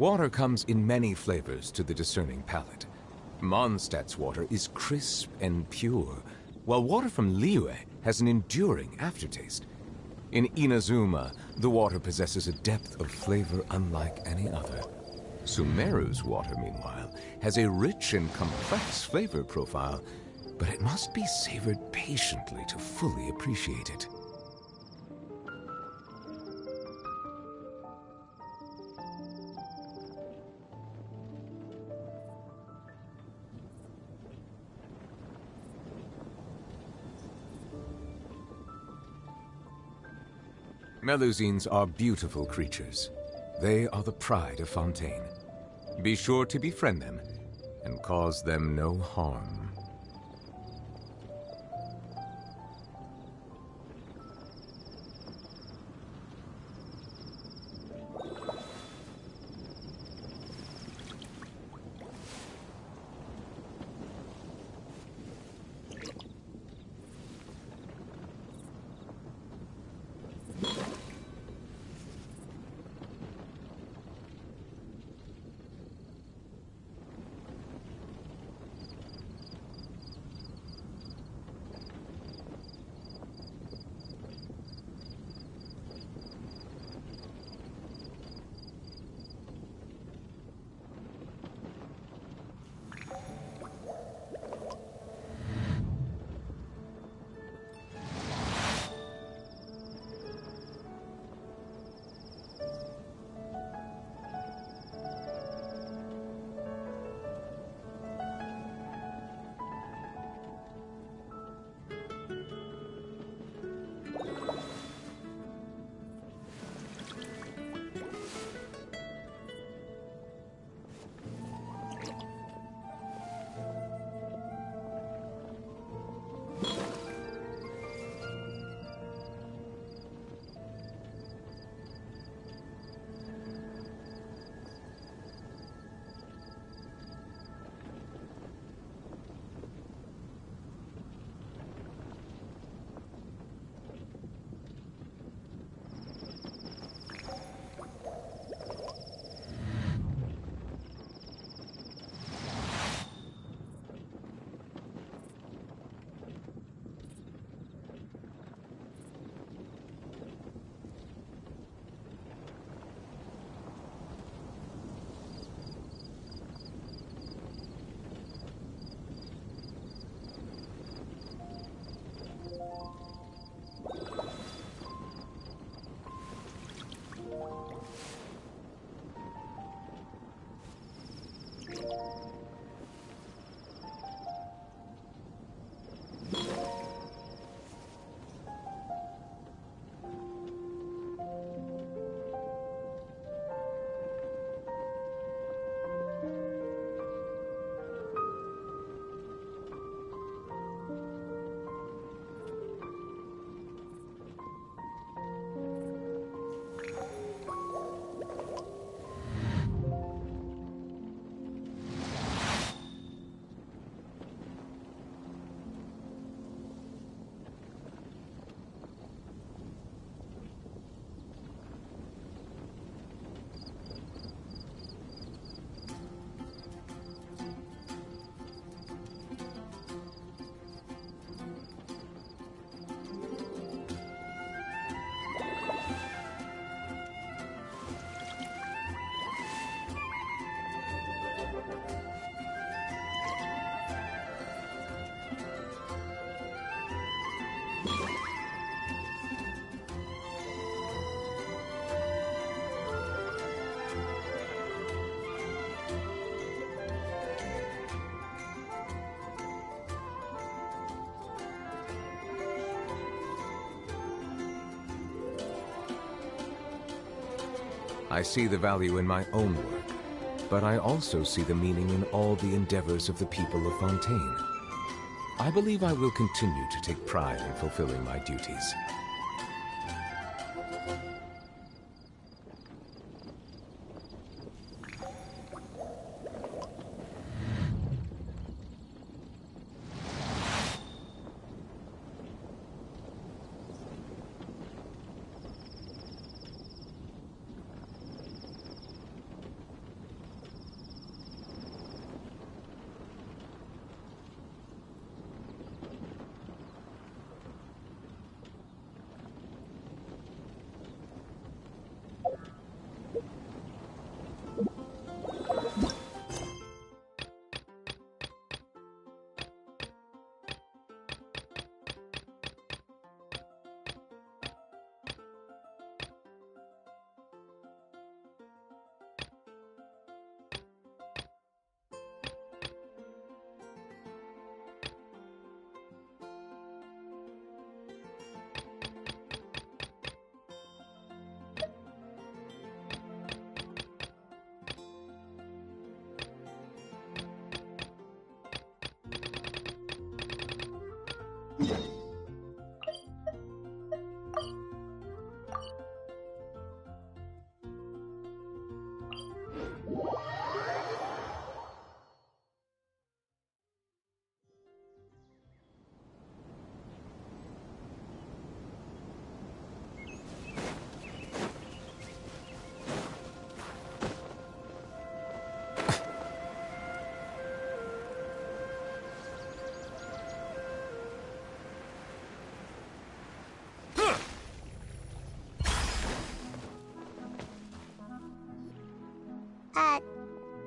Water comes in many flavors to the discerning palate. Mondstadt's water is crisp and pure, while water from Liyue has an enduring aftertaste. In Inazuma, the water possesses a depth of flavor unlike any other. Sumeru's water, meanwhile, has a rich and complex flavor profile, but it must be savored patiently to fully appreciate it. Melusines are beautiful creatures. They are the pride of Fontaine. Be sure to befriend them and cause them no harm. I see the value in my own work, but I also see the meaning in all the endeavors of the people of Fontaine. I believe I will continue to take pride in fulfilling my duties.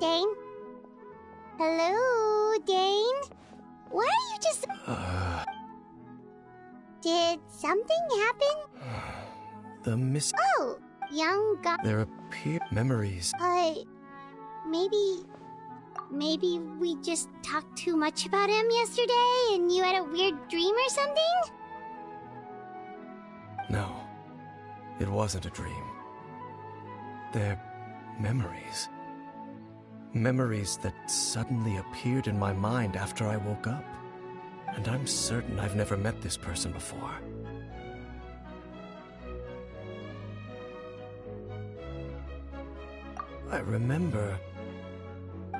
Dane? Hello, Dane? Why are you just... Did something happen? The miss... Oh, young guy... There appear memories. Maybe we just talked too much about him yesterday and you had a weird dream or something? No, it wasn't a dream. They're memories. Memories that suddenly appeared in my mind after I woke up. And I'm certain I've never met this person before. I remember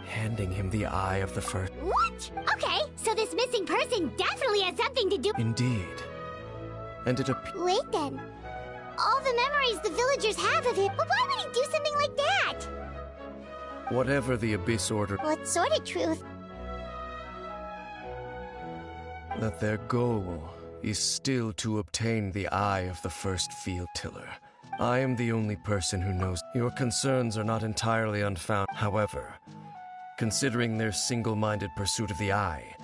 handing him the eye of the first... What? Okay, so this missing person definitely has something to do... Indeed. And it Wait then. All the memories the villagers have of it, but why would he do something like that? Whatever the Abyss order... What sort of truth? That their goal is still to obtain the eye of the first field tiller. I am the only person who knows. Your concerns are not entirely unfounded. However, considering their single-minded pursuit of the eye,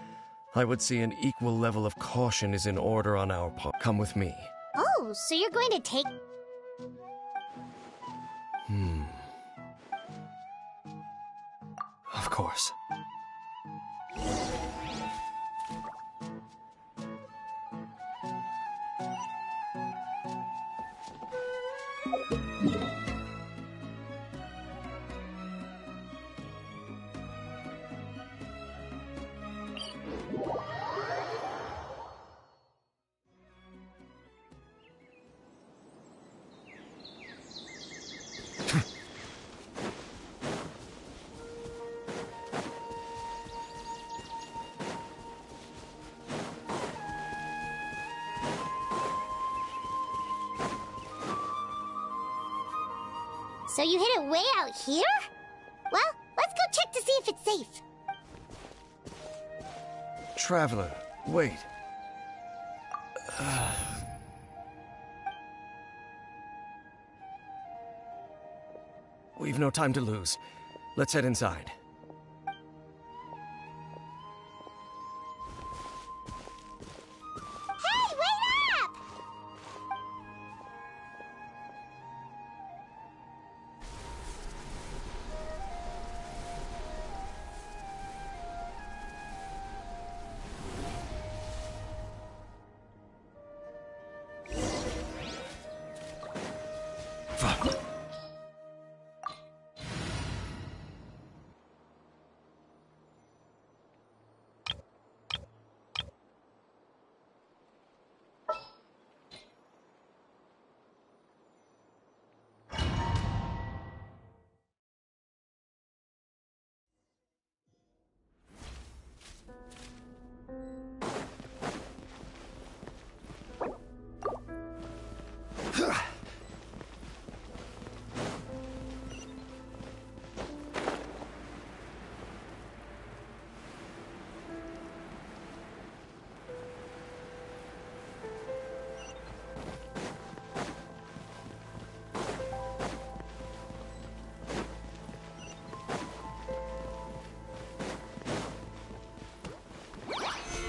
I would say an equal level of caution is in order on our part. Come with me. Oh, so you're going to take... Of course. So you hid it way out here? Well, let's go check to see if it's safe. Traveler, wait. We've no time to lose. Let's head inside. Hey, wait up!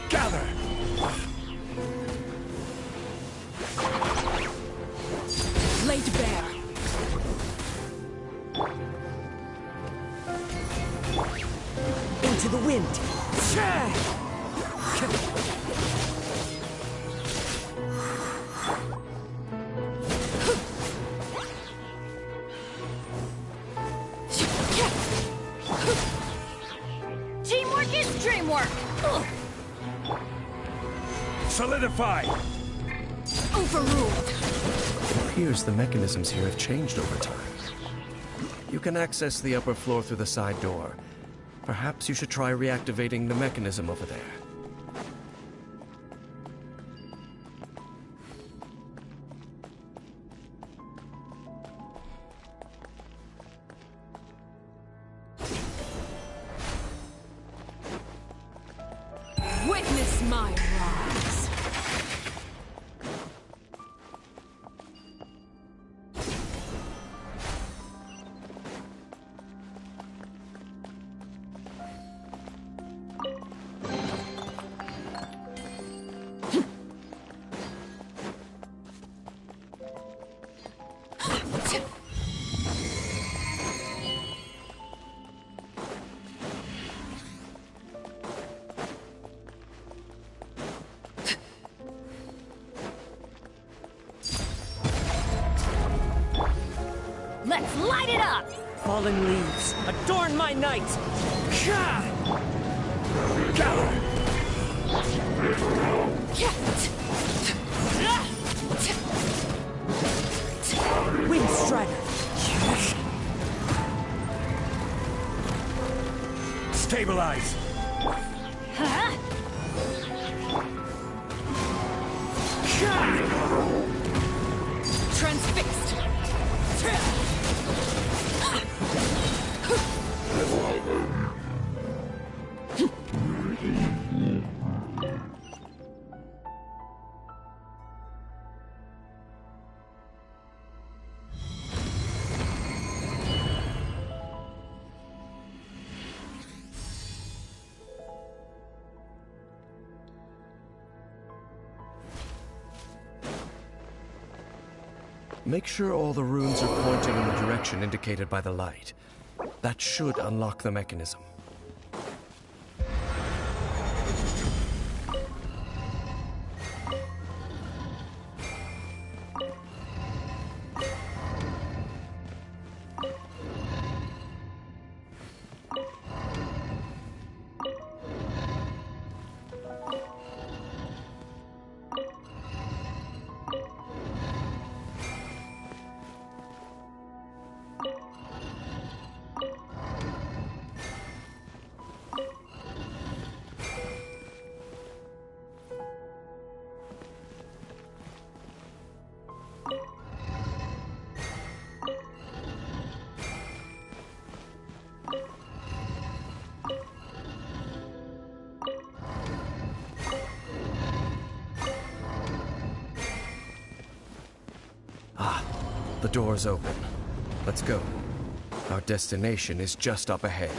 Gather! Laid bare. Into the wind. Teamwork is dreamwork! Solidify! Overruled. It appears the mechanisms here have changed over time. You can access the upper floor through the side door. Perhaps you should try reactivating the mechanism over there. Witness my rise. Light it up! Fallen leaves, adorn my night! Gather! Wind Strider! Stabilize! Huh? Transfixed! Make sure all the runes are pointing in the direction indicated by the light. That should unlock the mechanism. The door's open. Let's go. Our destination is just up ahead.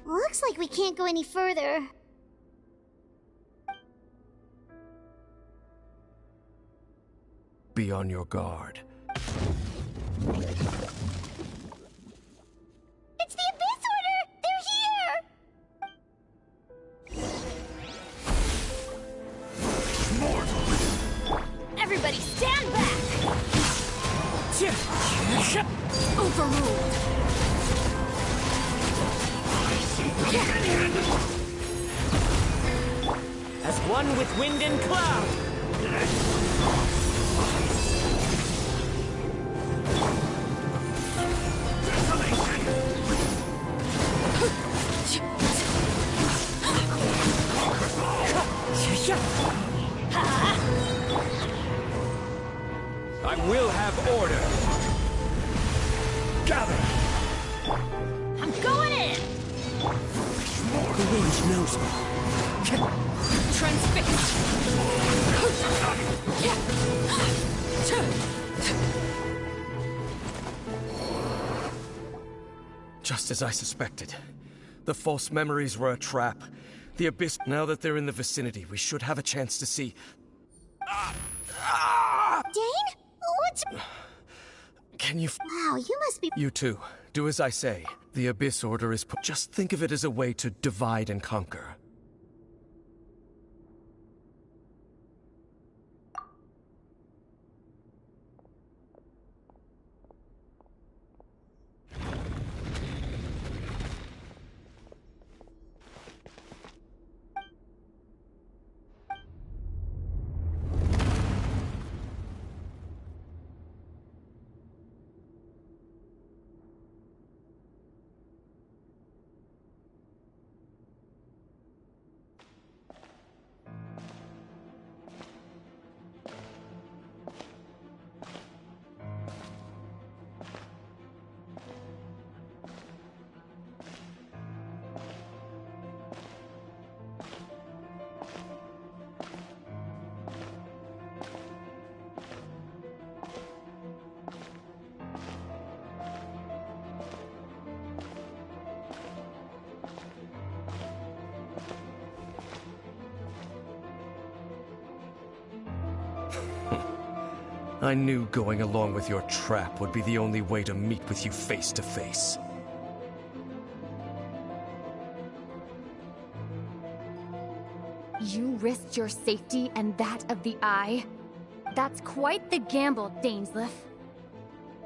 Looks like we can't go any further. Be on your guard. It's the Abyss Order! They're here! Everybody stand back! Overruled! As one with wind and cloud! I will have order. Gather! I'm going in! The wind knows me. Transfixed! Just as I suspected. The false memories were a trap. The Abyss... Now that they're in the vicinity, we should have a chance to see... Dane? What's... Can you... Wow, you must be... You too. Do as I say. The Abyss Order is... Just think of it as a way to divide and conquer. I knew going along with your trap would be the only way to meet with you face to face. You risked your safety and that of the Eye? That's quite the gamble, Dainsleif.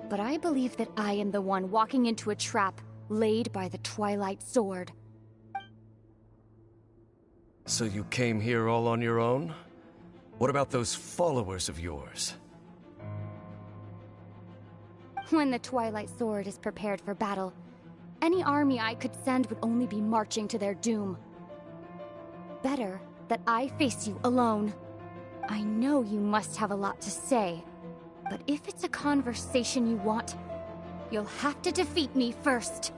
But I believe that I am the one walking into a trap laid by the Twilight Sword. So you came here all on your own? What about those followers of yours? When the Twilight Sword is prepared for battle, any army I could send would only be marching to their doom. Better that I face you alone. I know you must have a lot to say, but if it's a conversation you want, you'll have to defeat me first.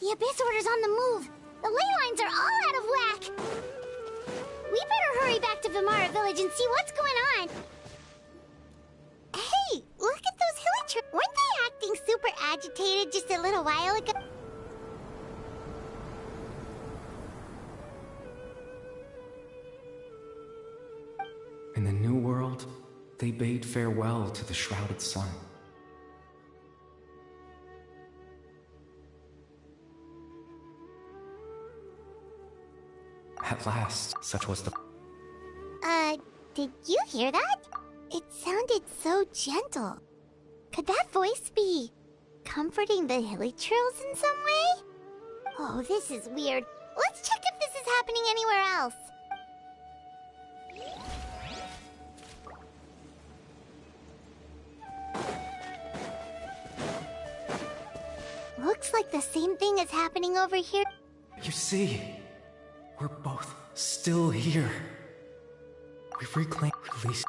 The Abyss Order's on the move. The ley lines are all out of whack. We better hurry back to Vimara Village and see what's going on. Hey, look at those hilly Weren't they acting super agitated just a little while ago? In the New World, they bade farewell to the shrouded sun. At last, such was the... Did you hear that? It sounded so gentle. Could that voice be comforting the hilly trills in some way? Oh, this is weird. Let's check if this is happening anywhere else. Looks like the same thing is happening over here. You see, we're both still here. We've reclaimed release.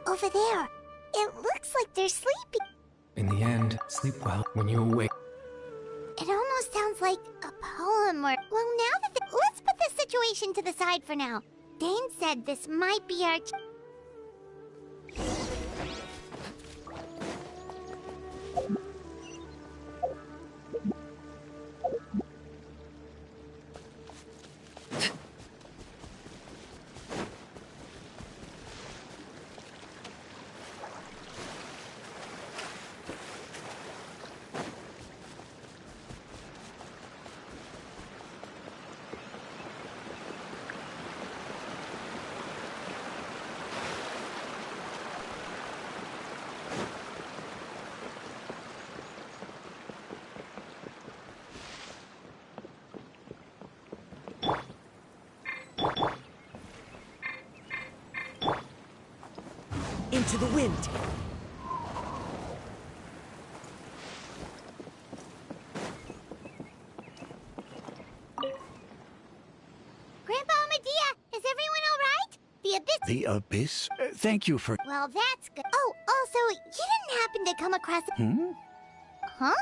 Over there. It looks like they're sleeping. In the end, sleep well when you awake. It almost sounds like a poem or... Well, now that let's put this situation to the side for now. Dane said this might be our... Into the wind. Grandpa Medea, is everyone all right? The Abyss... The Abyss? Thank you for... Well, that's good. Oh, also, you didn't happen to come across... Huh?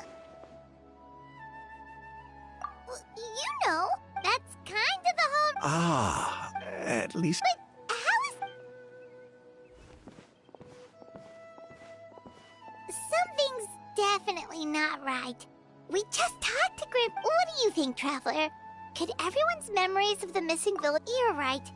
Well, you know, that's kind of the whole... Ah, at least... But how is... Something's definitely not right. We just talked to Grandpa. What do you think, Traveler? Could everyone's memories of the missing village... You're right.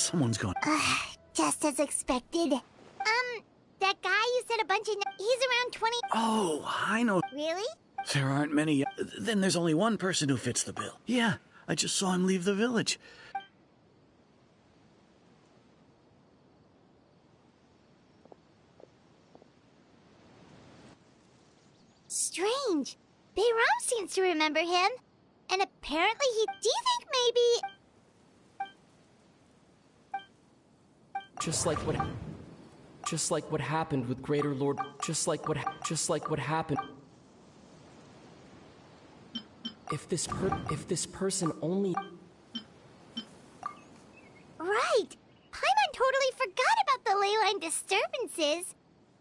Someone's gone. Just as expected. That guy you said a bunch of... He's around 20... Oh, I know. Really? There aren't many. Then there's only one person who fits the bill. Yeah, I just saw him leave the village. Strange. Bayram seems to remember him. And apparently he... Do you think maybe... Just like what happened with Greater Lord. Just like what happened. If this person only. Right. Paimon totally forgot about the ley line disturbances.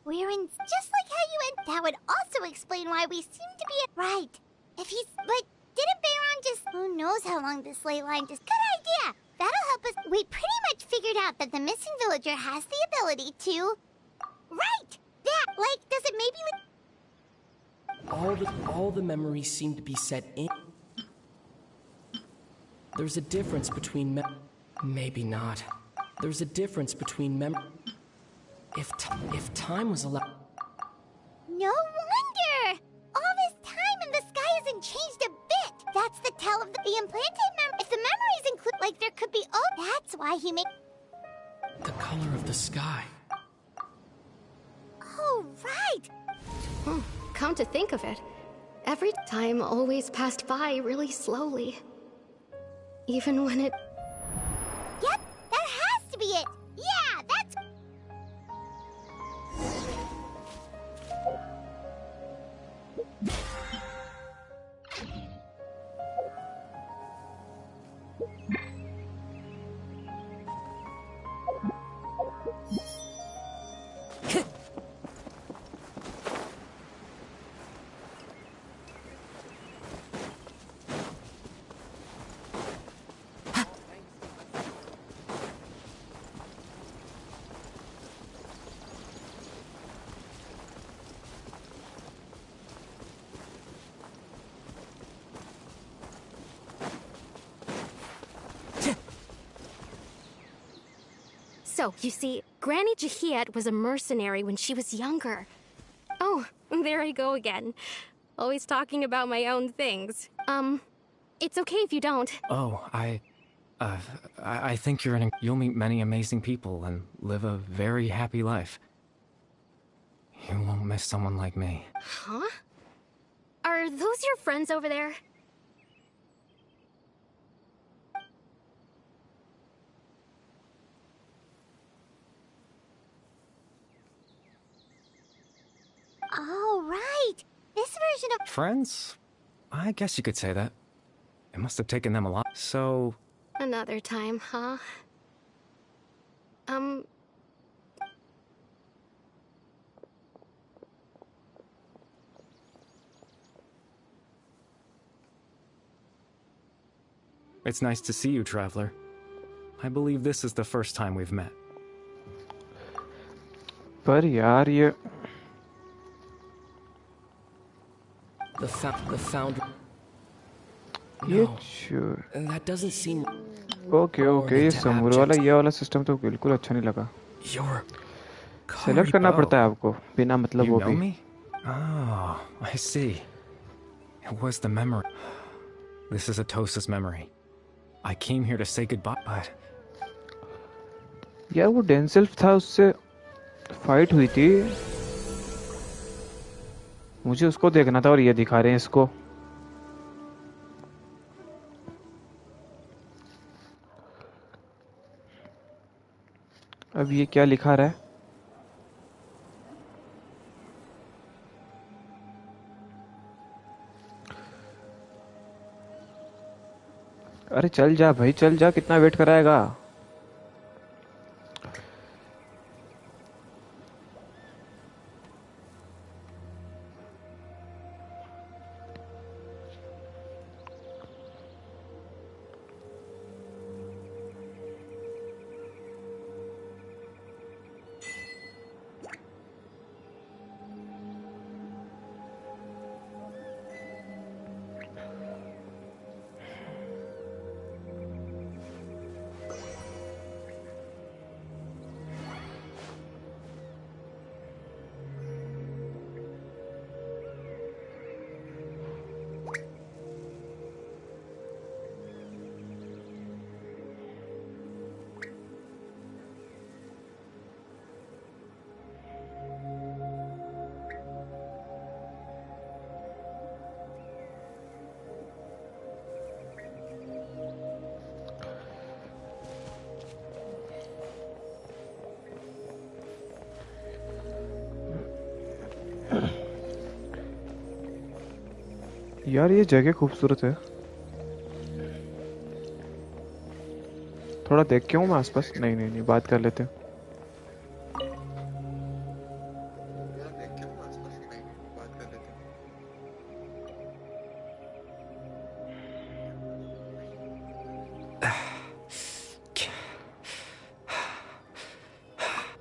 We're in... Just like how you went... That would also explain why we seem to be... Right. If he's... But didn't Bayron just... Who knows how long this ley line just... Good idea. That'll help us... We pretty much figured out that the missing villager has the ability to... Right! That, like, does it maybe... All the memories seem to be set in. There's a difference between maybe not. There's a difference between if time was allowed. No wonder! All this time and the sky hasn't changed a bit. That's the tell of the implanted memory. If the memories include, like, there could be... Oh, that's why he made... The color of the sky. Oh, right! Come to think of it, every time always passed by really slowly. Even when it... Yep, that has to be it! Yeah, that's... So, you see, Granny Jahiet was a mercenary when she was younger. Oh, there I go again. Always talking about my own things. It's okay if you don't. Oh, I think you'll meet many amazing people and live a very happy life. You won't miss someone like me. Huh? Are those your friends over there? Oh, right! This version of... Friends? I guess you could say that. It must have taken them a lot. So... Another time, huh? It's nice to see you, Traveler. I believe this is the first time we've met. पर यार ये The founder... ये No, that doesn't seem... okay ये समूर वाला ये वाला system तो बिल्कुल अच्छा नहीं लगा सेलेक्ट करना पड़ता है आपको बिना मतलब वो भी Oh, I see. It was the memory. This is Atosa's memory. I came here to say goodbye, but... यार वो डेंसेल्फ था उससे फाइट हुई थी मुझे उसको देखना था और ये दिखा रहे हैं इसको अब ये क्या लिखा रहा है अरे चल जा भाई चल जा कितना वेट कराएगा यार ये जगह खूबसूरत है। थोड़ा देख के हूँ मैं आसपास। नहीं नहीं नहीं, बात कर लेते हैं।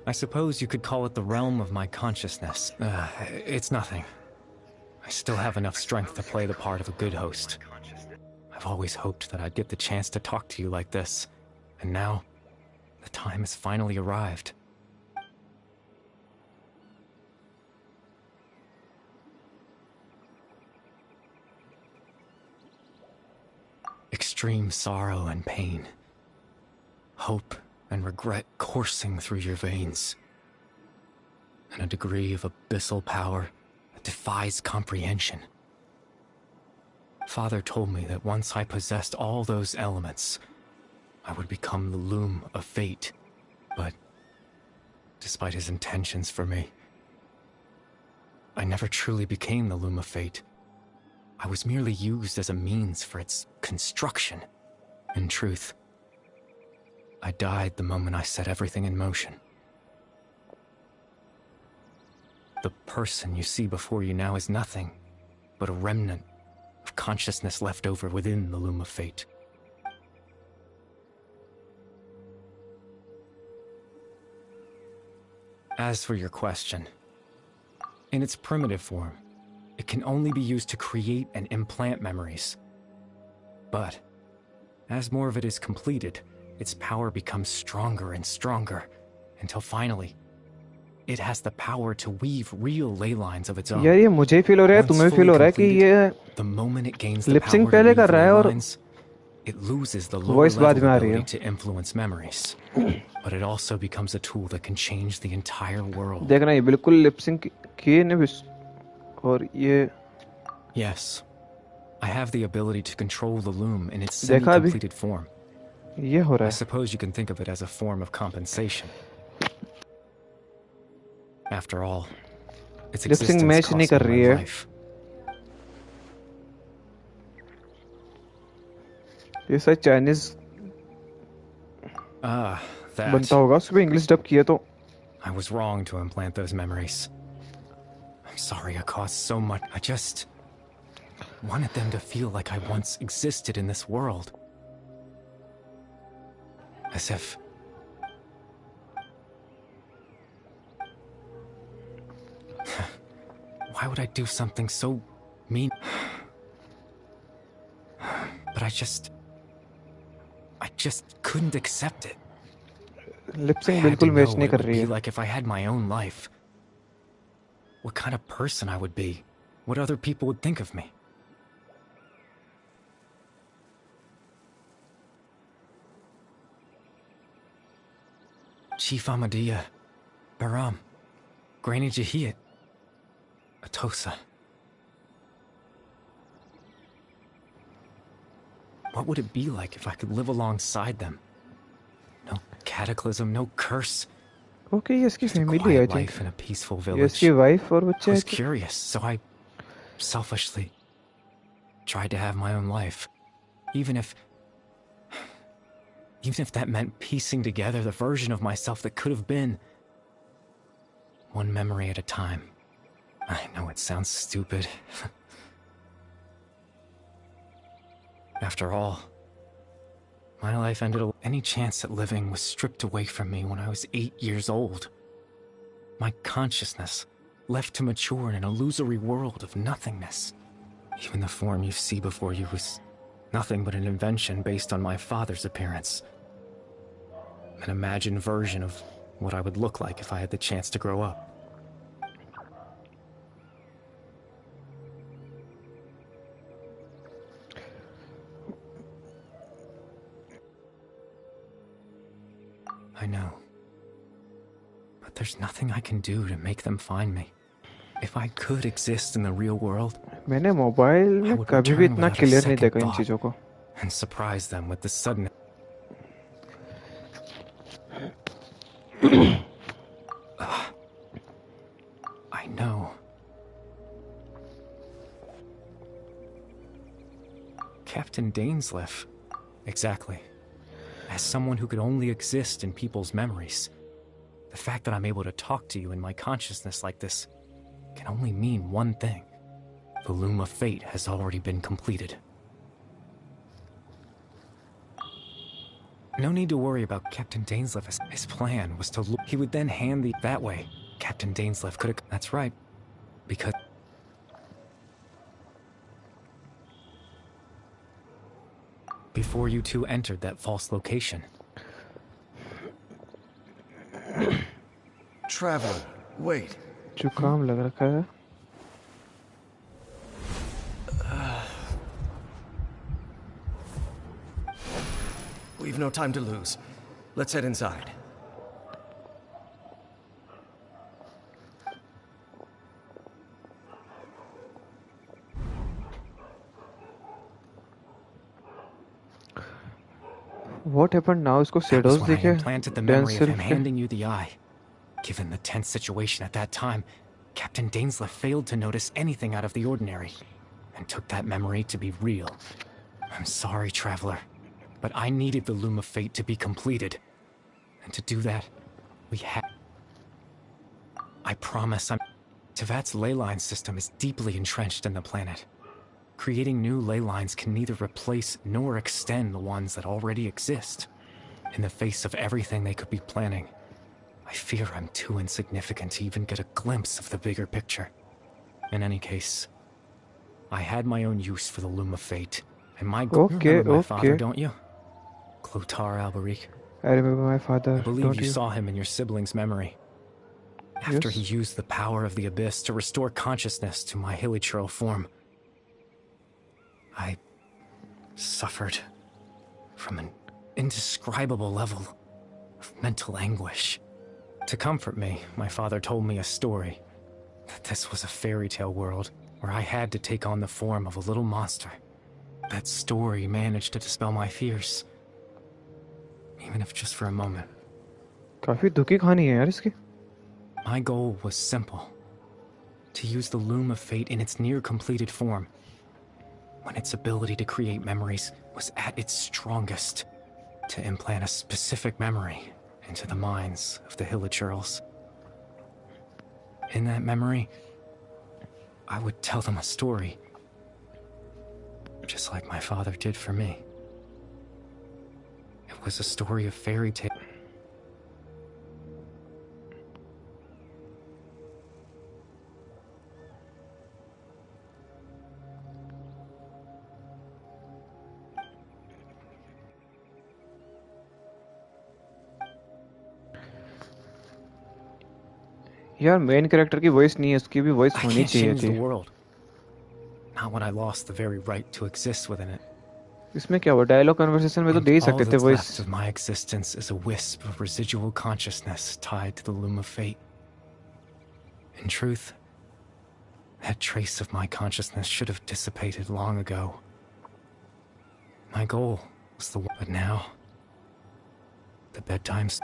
I suppose you could call it the realm of my consciousness. It's nothing. I still have enough strength to play the part of a good host. I've always hoped that I'd get the chance to talk to you like this, and now the time has finally arrived. Extreme sorrow and pain, hope and regret coursing through your veins, and a degree of abyssal power that defies comprehension. Father told me that once I possessed all those elements, I would become the loom of fate. But despite his intentions for me, I never truly became the loom of fate. I was merely used as a means for its construction. In truth, I died the moment I set everything in motion. The person you see before you now is nothing but a remnant of consciousness left over within the loom of fate. As for your question, in its primitive form, it can only be used to create and implant memories. But as more of it is completed, its power becomes stronger and stronger, until finally, it has the power to weave real ley lines of its own. यार ये मुझे feel हो रहा है, तुम्हें feel हो रहा है कि ये the moment it gains the लिपसिंग power पहले to कर weave रहा है ley और lines, it loses the lower voice बाद level में आ रही ability है। to influence memories. But it also becomes a tool that can change the entire world. देखना ये बिल्कुल लिपसिंग किए ने भी और ये Yes, I have the ability to control the loom in its देखा अभी semi-completed form. ये हो रहा I है। suppose you can think of it as a form of compensation. After all, its लिपसिंग existence मैच नहीं cost me कर my रही है। life. ये शायद चाइनीज Ah, बनता that. होगा, उसको इंग्लिश डब किया तो। I was wrong to implant those memories. I'm sorry I caused so much. I just wanted them to feel like I once existed in this world. As if... Why would I do something so mean? But I just couldn't accept it. I लिपसिंग had to बिल्कुल know match what नहीं it कर would रही be है। like if I had my own life. What kind of person I would be. What other people would think of me. Chief Ahmadiyya, Baram, Granny Jahiyat, Atosa. What would it be like if I could live alongside them? No cataclysm, no curse. Okay ये इसकी Just a family है quiet I think. life in a peaceful ये village. इसकी wife और I बच्चे was हैं। curious, so I selfishly tried to have my own life. Even if that meant piecing together the version of myself that could have been. One memory at a time. I know it sounds stupid. After all, my life ended. Any chance at living was stripped away from me when I was 8 years old. My consciousness left to mature in an illusory world of nothingness. Even the form you see before you was nothing but an invention based on my father's appearance. An imagined version of what I would look like if I had the chance to grow up. I know. But there's nothing I can do to make them find me. If I could exist in the real world, मैंने mobile में कभी भी इतना clear नहीं देखा इन चीजों को। And surprise them with the sudden... I know. Captain Dainsleif. Exactly. As someone who could only exist in people's memories, the fact that I'm able to talk to you in my consciousness like this can only mean one thing. The Loom of Fate has already been completed. No need to worry about Captain Dainsleif. His plan was to he would then hand the... That way, Captain Dainsleif could have... That's right. Because... Before you two entered that false location. Traveler, wait. जुकाम लग रखा है. We've no time to lose. Let's head inside. What happened now? इसको shadows That was when दिखे. I implanted the memory of him Dainsleif handing you the eye. Given the tense situation at that time, Captain Dainsleif failed to notice anything out of the ordinary, and took that memory to be real. I'm sorry, Traveler, but I needed the Loom of Fate to be completed. And to do that, we had... I promise Tevat's ley line system is deeply entrenched in the planet. Creating new ley lines can neither replace nor extend the ones that already exist. In the face of everything they could be planning, I fear I'm too insignificant to even get a glimpse of the bigger picture. In any case, I had my own use for the Loom of Fate, and my... You remember my father, don't you? Clotar Alberic. I remember my father. I believe you saw him in your sibling's memory. After he used the power of the Abyss to restore consciousness to my hilichurl form, I suffered from an indescribable level of mental anguish. To comfort me, my father told me a story, that this was a fairy tale world where I had to take on the form of a little monster. That story managed to dispel my fears, even if just for a moment. काफी दुखी कहानी है यार इसकी. My goal was simple: to use the Loom of Fate in its near-completed form, when its ability to create memories was at its strongest, to implant a specific memory into the minds of the hilichurls. In that memory, I would tell them a story, just like my father did for me. It was a story of fairy tale. यार main character की voice नहीं है, उसकी भी voice होनी चाहिए थी. Not when I lost the very right to exist within it. इसमें क्या हुआ? डायलॉग कन्वर्सेशन में तो दे ही सकते थे voice. All that's left of my existence is a wisp of residual consciousness tied to the Loom of Fate. In truth, that trace of my consciousness should have dissipated long ago. My goal was the one, but now the bedtimes.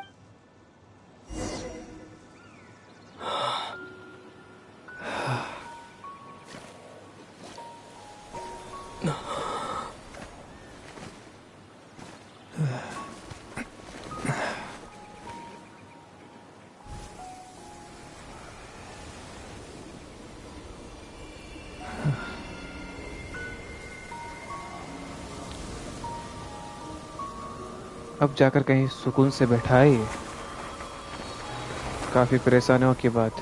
अब जाकर कहीं सुकून से बैठा है ये, काफी परेशानियों के बाद.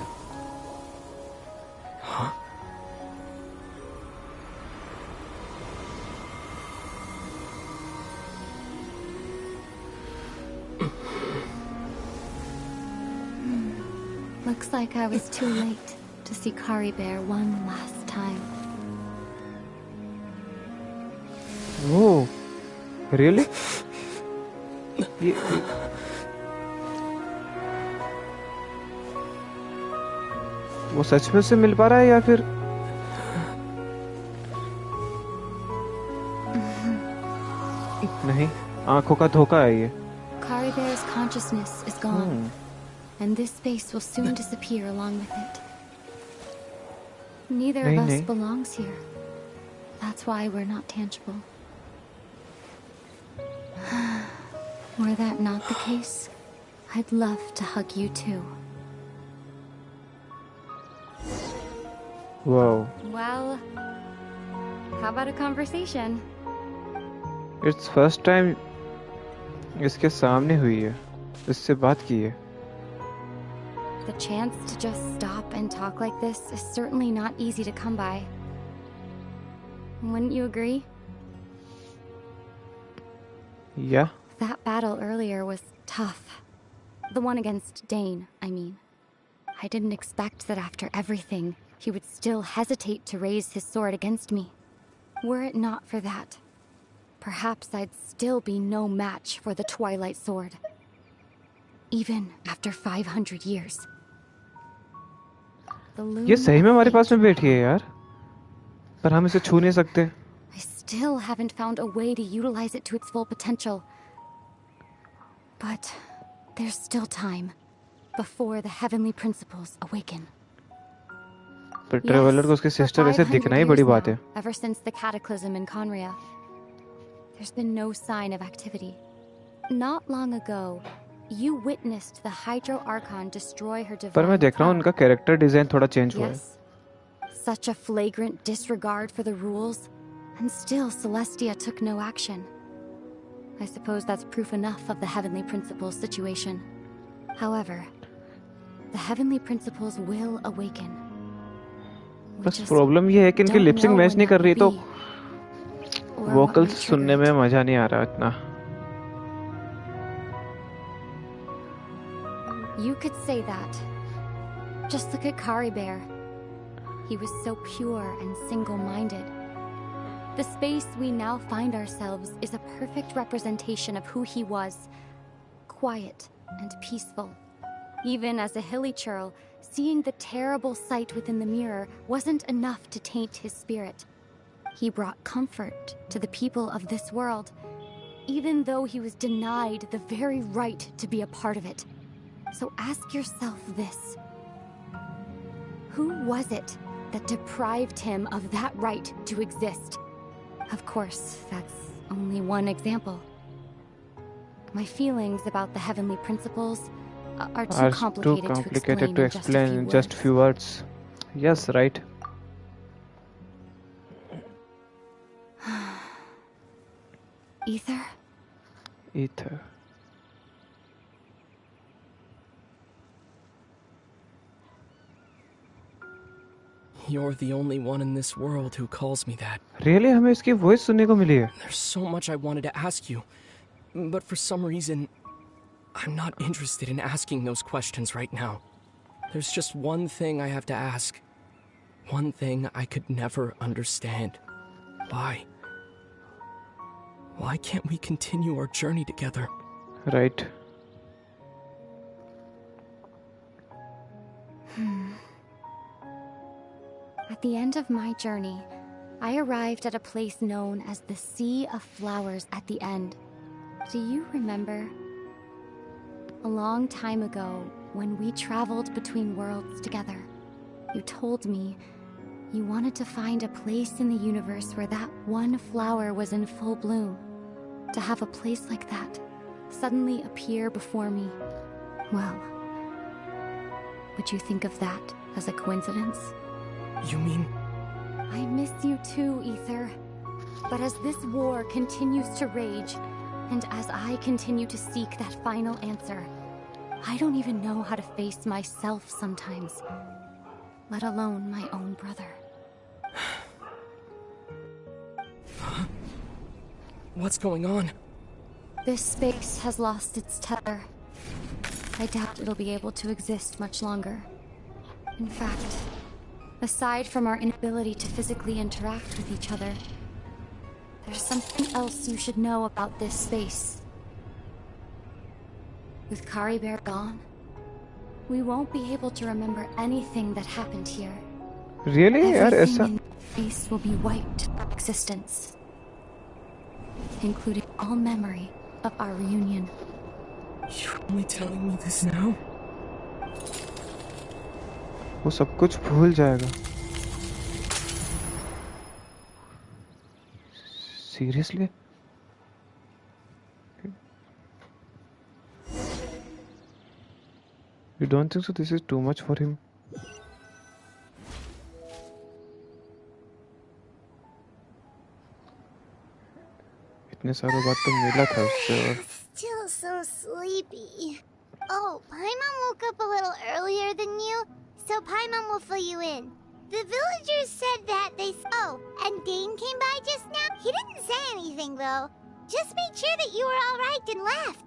Looks like I was too late to see Kari Bear one last time. Oh, really? वो सच में से मिल पा रहा है या फिर नहीं? आंखों का धोखा है ये. Kari Bear's consciousness is gone, and this space will soon disappear along with it. Neither of us belongs here. That's why we're not tangible. Were that not the case, I'd love to hug you too. Wow. Well, how about a conversation? It's first time इसके सामने हुई है, इससे बात की है. The chance to just stop and talk like this is certainly not easy to come by. Wouldn't you agree? Yeah. That battle earlier was tough. The one against Dane, I mean. I didn't expect that after everything, he would still hesitate to raise his sword against me. Were it not for that, perhaps I'd still be no match for the Twilight Sword. Even after 500 years. ये सही में हमारे पास में बैठी है यार, पर हम इसे छू नहीं सकते. I still haven't found a way to utilize it to its full potential. But there's still time before the heavenly principles awaken. पर ट्रेवलर को उसके सिस्टर ऐसे दिखना ही बड़ी बात है. Ever since the cataclysm in Conria, there's been no sign of activity. Not long ago, you witnessed the Hydro Archon destroy her divine. पर मैं देख रहा हूँ उनका कैरेक्टर डिजाइन थोड़ा चेंज हुआ है. Such a flagrant disregard for the rules, and still Celestia took no action. I suppose that's proof enough of the heavenly principles situation. However, the heavenly principles will awaken. बस problem ये है कि इनकी lip sync match नहीं कर रही, तो vocals सुनने में मजा नहीं आ रहा इतना. You could say that. Just look at Kari Bear. He was so pure and single-minded. The space we now find ourselves is a perfect representation of who he was. Quiet and peaceful. Even as a hilly churl, seeing the terrible sight within the mirror wasn't enough to taint his spirit. He brought comfort to the people of this world, even though he was denied the very right to be a part of it. So ask yourself this. Who was it that deprived him of that right to exist? Of course, that's only one example. My feelings about the heavenly principles are too complicated to explain in just few words. Yes, right. Ether? Ether. You're the only one in this world who calls me that. Really? हमें इसकी voice सुनने को मिली है. There's so much I wanted to ask you, but for some reason, I'm not interested in asking those questions right now. There's just one thing I have to ask. One thing I could never understand. Why? Why can't we continue our journey together? Right. At the end of my journey, I arrived at a place known as the Sea of Flowers at the end. Do you remember? A long time ago, when we traveled between worlds together, you told me you wanted to find a place in the universe where that one flower was in full bloom. To have a place like that suddenly appear before me. Well, would you think of that as a coincidence? You mean... I miss you too, Ether. But as this war continues to rage, and as I continue to seek that final answer, I don't even know how to face myself sometimes, let alone my own brother. What's going on? This space has lost its tether. I doubt it'll be able to exist much longer. In fact, aside from our inability to physically interact with each other, there's something else you should know about this space. With Kari Bear gone, we won't be able to remember anything that happened here. Really? Everything in this space will be wiped from existence, including all memory of our reunion. You're only telling me this now? वो सब कुछ भूल जाएगा. Seriously? You don't think so? This is too much for him. इतने सालों बाद तो मिला था उससे और Still so sleepy. Oh, Paimon woke up a little earlier than you, so Paimon will fill you in. The villagers said that they... Oh, and Dane came by just now? He didn't say anything, though. Just made sure that you were alright and left.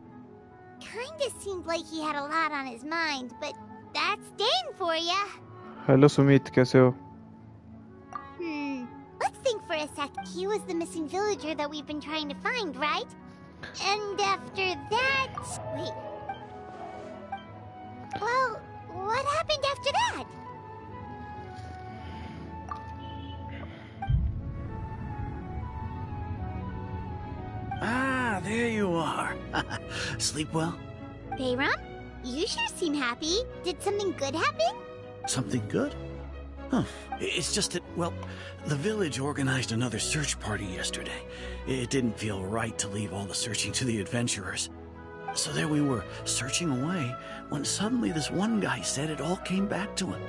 Kinda seemed like he had a lot on his mind, but that's Dane for ya. Hello Sumit कैसे हो Let's think for a sec. He was the missing villager that we've been trying to find, right? And after that... Wait. Well, what happened after that? Ah, there you are. Sleep well? Bayram? You sure seem happy. Did something good happen? Something good? Huh. It's just that, well, the village organized another search party yesterday. It didn't feel right to leave all the searching to the adventurers. So there we were, searching away, when suddenly this one guy said it all came back to him.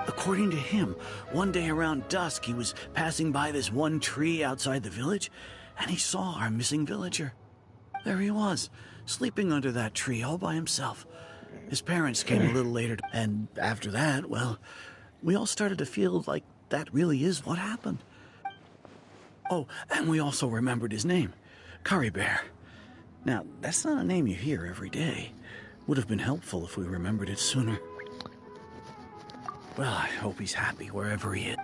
According to him, one day around dusk, he was passing by this one tree outside the village, and he saw our missing villager. There he was, sleeping under that tree all by himself. His parents came a little later, and after that, well, we all started to feel like that really is what happened. Oh, and we also remembered his name, Curry Bear. Now, that's not a name you hear every day. Would have been helpful if we remembered it sooner. Well, I hope he's happy wherever he is.